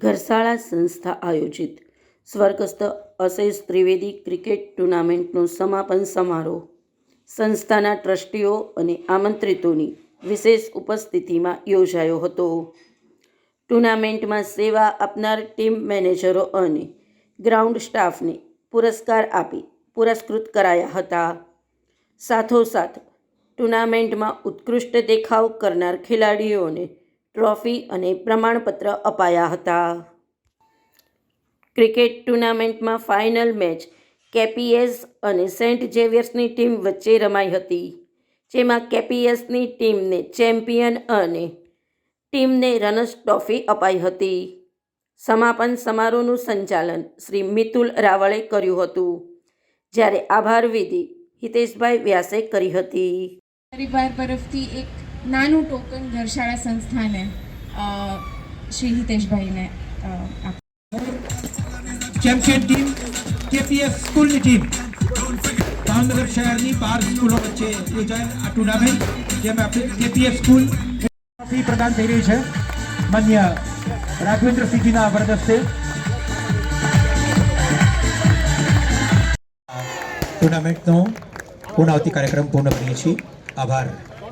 ઘરશાળા સંસ્થા આયોજિત સ્વર્ગસ્થ અશેષ ત્રિવેદી ક્રિકેટ ટુર્નામેન્ટનો સમાપન સમારોહ સંસ્થાના ટ્રસ્ટીઓ અને આમંત્રિતોની વિશેષ ઉપસ્થિતિમાં યોજાયો હતો. ટુર્નામેન્ટમાં સેવા આપનાર ટીમ મેનેજરો અને ગ્રાઉન્ડ સ્ટાફને પુરસ્કાર આપી પુરસ્કૃત કરાયા હતા. સાથોસાથ ટુર્નામેન્ટમાં ઉત્કૃષ્ટ દેખાવ કરનાર ખેલાડીઓને ટ્રોફી અને પ્રમાણપત્ર અપાયા હતા. ક્રિકેટ ટુર્નામેન્ટમાં ફાઇનલ મેચ કેપીએસ અને સેન્ટ ઝેવિયર્સની ટીમ વચ્ચે રમાઈ હતી, જેમાં કેપીએસની ટીમને ચેમ્પિયન અને ટીમને રનર્સ ટ્રોફી અપાઈ હતી. સમાપન સમારોહનું સંચાલન શ્રી મિતુલ રાવળે કર્યું હતું, જ્યારે આભાર વિધિ હિતેશભાઈ વ્યાસે કરી હતી. પરિવાર તરફથી એક નાનું ટોકન ઘરશાળા સંસ્થાને શ્રી હિતેશભાઈને ચેમ્પિયન ટીમ કેપીએસ સ્કૂલની ટીમ ભાવનગર શહેરની 12 સ્કૂલો વચ્ચે યોજાયેલ આ ટુર્નામેન્ટ જેમાં કેપીએસ સ્કૂલ ટ્રોફી પ્રદાન થઈ રહી છે. માન્ય રાઘવેન્દ્રસિંહજીના વરદસ્તે ટુર્નામેન્ટનો પૂર્ણાવતી કાર્યક્રમ પૂર્ણ કરીએ છીએ. આભાર.